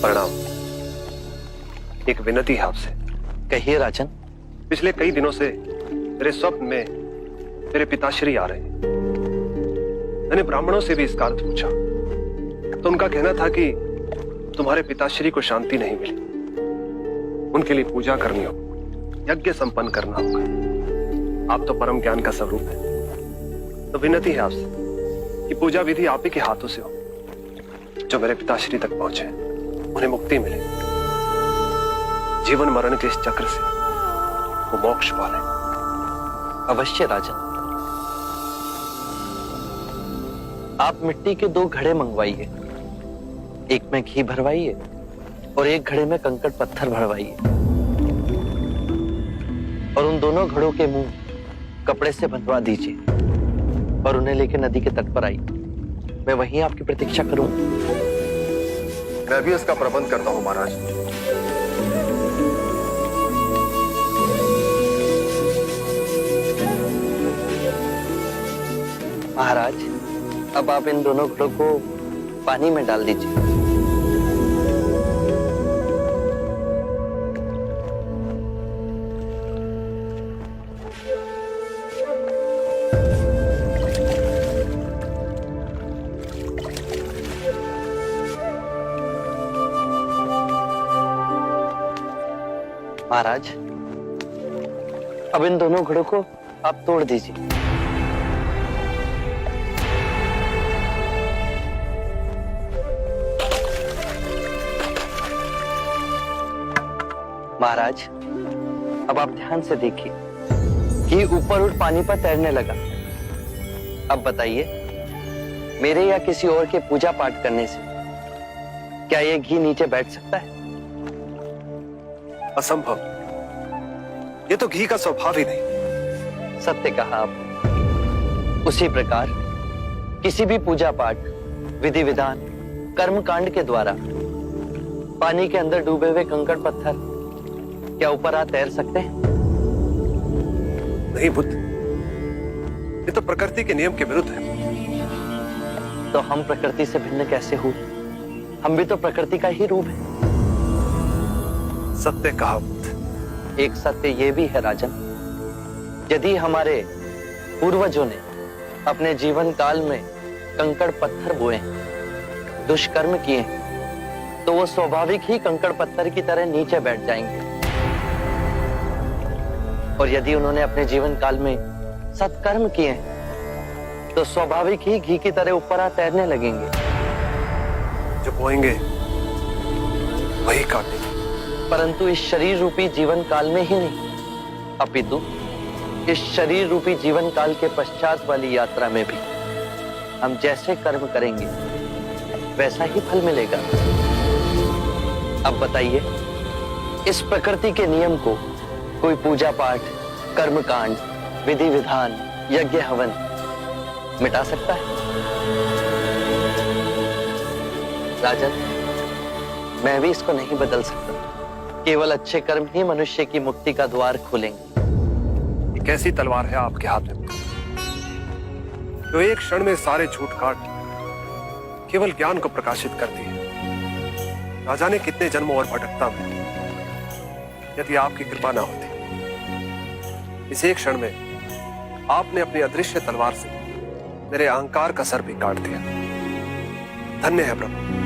प्रणाम। एक विनती है आपसे। कहिए राजन। पिछले कई दिनों से मेरे स्वप्न में मेरे पिताश्री आ रहे हैं। मैंने ब्राह्मणों से भी इसका अर्थ पूछा तो उनका कहना था कि तुम्हारे पिताश्री को शांति नहीं मिली, उनके लिए पूजा करनी होगी, यज्ञ संपन्न करना होगा। आप तो परम ज्ञान का स्वरूप है, तो विनती है आपसे कि पूजा विधि आप ही के हाथों से हो, जो मेरे पिताश्री तक पहुंचे, उन्हें मुक्ति मिले, जीवन मरण के इस चक्र से वो मोक्ष पाले। अवश्य राजन। आप मिट्टी के 2 घड़े मंगवाइए, एक में घी भरवाइए और एक घड़े में कंकड़ पत्थर भरवाइए, और उन दोनों घड़ों के मुंह कपड़े से बंधवा दीजिए और उन्हें लेकर नदी के तट पर आइए। मैं वहीं आपकी प्रतीक्षा करूंगा। मैं भी इसका प्रबंध करता हूं महाराज। महाराज, अब आप इन दोनों घड़ों को पानी में डाल दीजिए। महाराज, अब इन दोनों घड़ों को आप तोड़ दीजिए। महाराज, अब आप ध्यान से देखिए कि ऊपर उठ पानी पर तैरने लगा। अब बताइए, मेरे या किसी और के पूजा पाठ करने से क्या ये घी नीचे बैठ सकता है? असंभव। ये तो घी का स्वभाव ही नहीं। सत्य कहा आपने। उसी प्रकार किसी भी पूजा पाठ, विधि विधान, कर्म कांड के द्वारा पानी के अंदर डूबे हुए कंकड़ पत्थर क्या ऊपर आ तैर सकते हैं? नहीं बुद्ध, ये तो प्रकृति के नियम के विरुद्ध है। तो हम प्रकृति से भिन्न कैसे हुए? हम भी तो प्रकृति का ही रूप है। सत्य कहा बुद्ध। एक सत्य ये भी है राजन, यदि हमारे पूर्वजों ने अपने जीवन काल में कंकड़ पत्थर बोए, दुष्कर्म किए, तो वो स्वाभाविक ही कंकड़ पत्थर की तरह नीचे बैठ जाएंगे। और यदि उन्होंने अपने जीवन काल में सत्कर्म किए तो स्वाभाविक ही घी की तरह ऊपर आ तैरने लगेंगे। जो बोएंगे वही काटेंगे। परंतु इस शरीर रूपी जीवन काल में ही नहीं, अपितु इस शरीर रूपी जीवन काल के पश्चात वाली यात्रा में भी हम जैसे कर्म करेंगे वैसा ही फल मिलेगा। अब बताइए, इस प्रकृति के नियम को कोई पूजा पाठ, कर्म कांड, विधि विधान, यज्ञ हवन मिटा सकता है? राजन, मैं भी इसको नहीं बदल सकता। केवल अच्छे कर्म ही मनुष्य की मुक्ति का द्वार खोलेंगे। एक ऐसी तलवार है आपके हाथ में जो एक क्षण में सारे झूठ काट केवल ज्ञान को प्रकाशित करती है। ना जाने कितने जन्मों और भटकता में यदि आपकी कृपा ना होती, इस एक क्षण में आपने अपनी अदृश्य तलवार से मेरे अहंकार का सर भी काट दिया। धन्य है प्रभु।